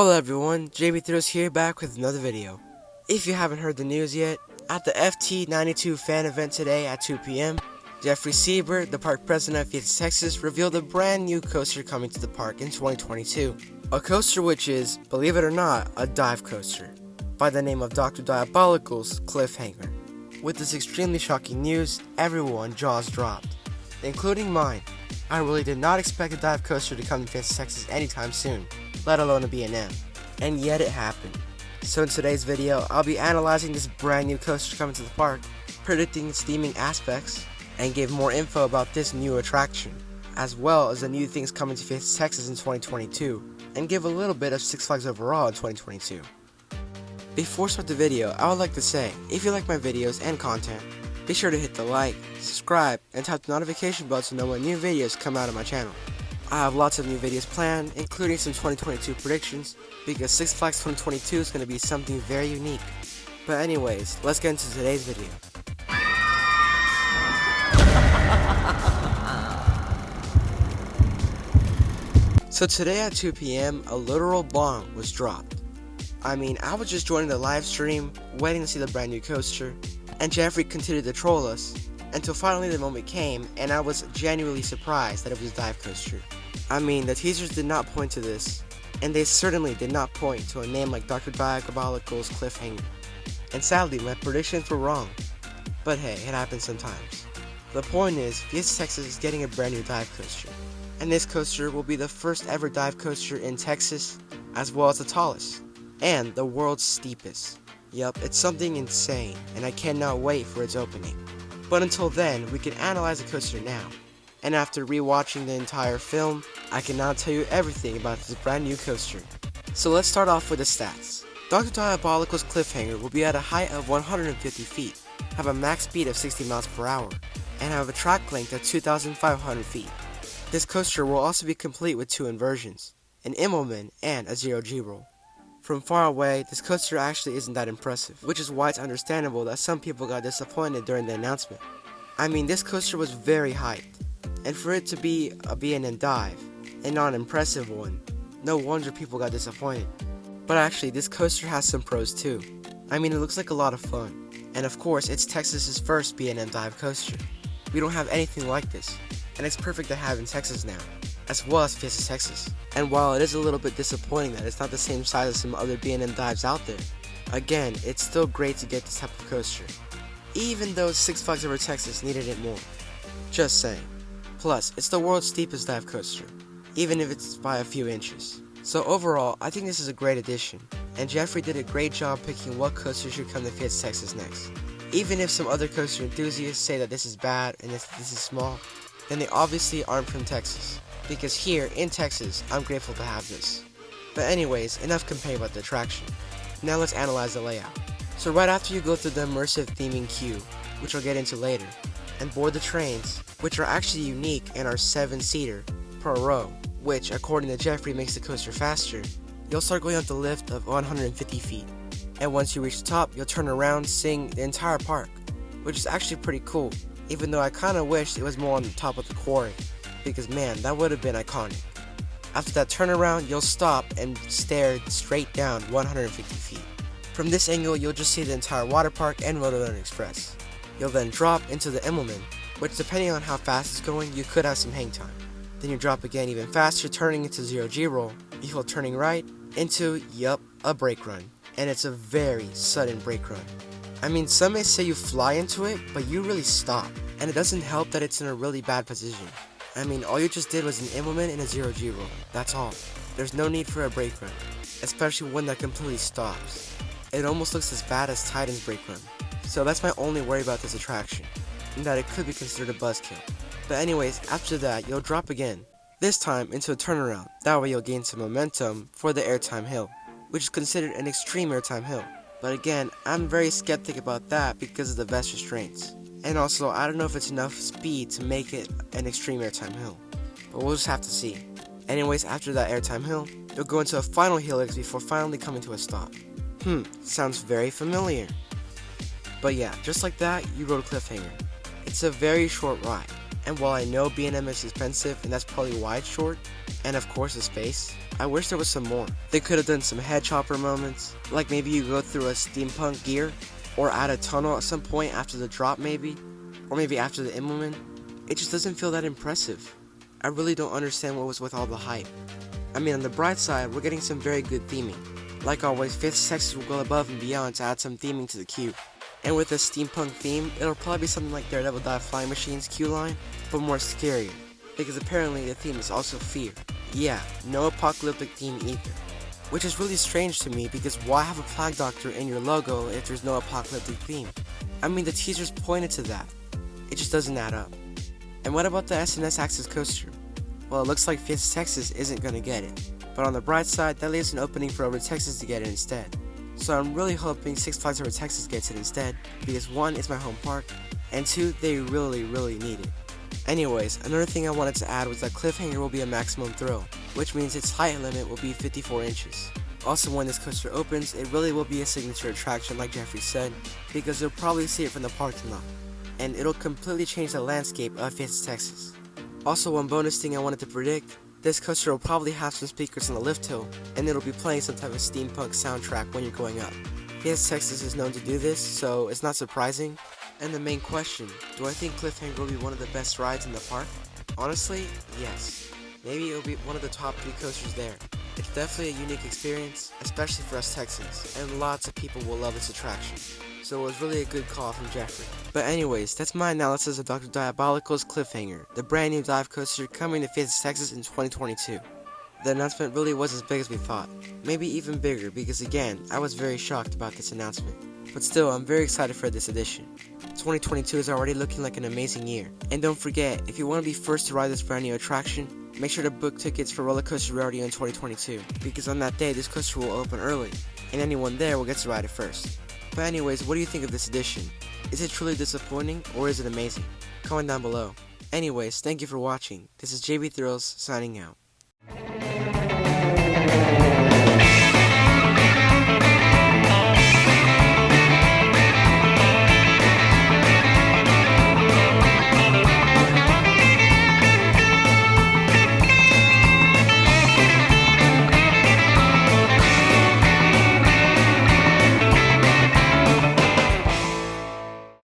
Hello everyone, JB3 here back with another video. If you haven't heard the news yet, at the FT92 fan event today at 2 p.m., Jeffrey Siebert, the park president of Fiesta, Texas, revealed a brand new coaster coming to the park in 2022. A coaster which is, believe it or not, a dive coaster, by the name of Dr.Diabolical's Cliffhanger. With this extremely shocking news, everyone's jaws dropped, including mine. I really did not expect a dive coaster to come to Fiesta, Texas anytime soon, let alone a B&M, and yet it happened. So in today's video, I'll be analyzing this brand new coaster coming to the park, predicting its theming aspects, and give more info about this new attraction, as well as the new things coming to Fiesta, Texas in 2022, and give a little bit of Six Flags overall in 2022. Before I start the video, I would like to say, if you like my videos and content, be sure to hit the like, subscribe, and tap the notification bell to know when new videos come out of my channel. I have lots of new videos planned, including some 2022 predictions, because Six Flags 2022 is going to be something very unique. But anyways, let's get into today's video. So today at 2 p.m, a literal bomb was dropped. I was just joining the live stream, waiting to see the brand new coaster, and Jeffrey continued to troll us, until finally the moment came, and I was genuinely surprised that it was a dive coaster. The teasers did not point to this, and they certainly did not point to a name like Dr.Diabolical's Cliffhanger. And sadly, my predictions were wrong. But hey, it happens sometimes. The point is, Fiesta, Texas is getting a brand new dive coaster, and this coaster will be the first ever dive coaster in Texas, as well as the tallest, and the world's steepest. Yup, it's something insane, and I cannot wait for its opening. But until then, we can analyze the coaster now. And after rewatching the entire film, I can now tell you everything about this brand new coaster. So let's start off with the stats. Dr.Diabolical's Cliffhanger will be at a height of 150 feet, have a max speed of 60 miles per hour, and have a track length of 2,500 feet. This coaster will also be complete with two inversions, an Immelman and a 0G roll. From far away, this coaster actually isn't that impressive, which is why it's understandable that some people got disappointed during the announcement. This coaster was very hyped, and for it to be a B&M dive, and not an impressive one, no wonder people got disappointed. But actually, this coaster has some pros too. It looks like a lot of fun, and of course, it's Texas's first B&M dive coaster. We don't have anything like this, and it's perfect to have in Texas now, as well as Fiesta, Texas. And while it is a little bit disappointing that it's not the same size as some other B&M dives out there, again, it's still great to get this type of coaster, even though Six Flags over Texas needed it more. Just saying. Plus, it's the world's steepest dive coaster, even if it's by a few inches. So overall, I think this is a great addition, and Jeffrey did a great job picking what coaster should come to Fiesta, Texas next. Even if some other coaster enthusiasts say that this is bad and this is small, then they obviously aren't from Texas. Because here, in Texas, I'm grateful to have this. But anyways, enough complaining about the attraction. Now let's analyze the layout. So right after you go through the immersive theming queue, which I'll get into later, and board the trains, which are actually unique and are 7-seater per row, which according to Jeffrey makes the coaster faster, you'll start going up the lift of 150 feet. And once you reach the top, you'll turn around seeing the entire park, which is actually pretty cool, even though I kinda wish it was more on the top of the quarry. Because man, that would have been iconic. After that turnaround, you'll stop and stare straight down 150 feet. From this angle, you'll just see the entire water park and Rhododendron Express. You'll then drop into the Immelman, which depending on how fast it's going, you could have some hang time. Then you drop again even faster, turning into 0G roll, before turning right into, a brake run. And it's a very sudden brake run. Some may say you fly into it, but you really stop. And it doesn't help that it's in a really bad position. All you just did was an Immelman and a 0G roll, that's all. There's no need for a brake run, especially one that completely stops. It almost looks as bad as Titan's brake run. So that's my only worry about this attraction, and that it could be considered a buzzkill. But anyways, after that, you'll drop again, this time into a turnaround, that way you'll gain some momentum for the airtime hill, which is considered an extreme airtime hill. But again, I'm very skeptic about that because of the vest restraints. And also, I don't know if it's enough speed to make it an extreme airtime hill, but we'll just have to see. Anyways, after that airtime hill, you'll go into a final helix before finally coming to a stop. Sounds very familiar. But yeah, just like that, you rode a Cliffhanger. It's a very short ride, And while I know B&M is expensive and that's probably why it's short, and of course the space, I wish there was some more. They could have done some head chopper moments, like maybe you go through a steampunk gear, or add a tunnel at some point after the drop maybe, or maybe after the emblem. It just doesn't feel that impressive. I really don't understand what was with all the hype. I mean, on the bright side, we're getting some very good theming. Like always, Fiesta Texas will go above and beyond to add some theming to the queue. And with a steampunk theme, it'll probably be something like Daredevil Dive Flying Machine's queue line, but more scarier, because apparently the theme is also fear. Yeah, no apocalyptic theme either. Which is really strange to me, because why have a Plague Doctor in your logo if there's no apocalyptic theme? I mean, the teasers pointed to that. It just doesn't add up. And what about the SNS Axis coaster? Well, it looks like Fiesta Texas isn't gonna get it. But on the bright side, that leaves an opening for Over Texas to get it instead. So I'm really hoping Six Flags Over Texas gets it instead, because 1, it's my home park, and 2, they really need it. Anyways, another thing I wanted to add was that Cliffhanger will be a maximum throw, which means its height limit will be 54 inches. Also, when this coaster opens, it really will be a signature attraction like Jeffrey said, because you'll probably see it from the parking lot, and it'll completely change the landscape of Fiesta Texas. Also, one bonus thing I wanted to predict, this coaster will probably have some speakers on the lift hill, and it'll be playing some type of steampunk soundtrack when you're going up. Fiesta Texas is known to do this, so it's not surprising. And the main question, do I think Cliffhanger will be one of the best rides in the park? Honestly, yes. Maybe it'll be one of the top 3 coasters there. It's definitely a unique experience, especially for us Texans, and lots of people will love its attraction. So it was really a good call from Jeffrey. But anyways, that's my analysis of Dr. Diabolical's Cliffhanger, the brand new dive coaster coming to Fiesta Texas in 2022. The announcement really was as big as we thought, maybe even bigger because again, I was very shocked about this announcement. But still, I'm very excited for this edition. 2022 is already looking like an amazing year. And don't forget, if you want to be first to ride this brand new attraction, make sure to book tickets for Roller Coaster Rodeo in 2022, because on that day this coaster will open early, and anyone there will get to ride it first. But anyways, what do you think of this edition? Is it truly disappointing, or is it amazing? Comment down below. Anyways, thank you for watching. This is JB Thrills, signing out.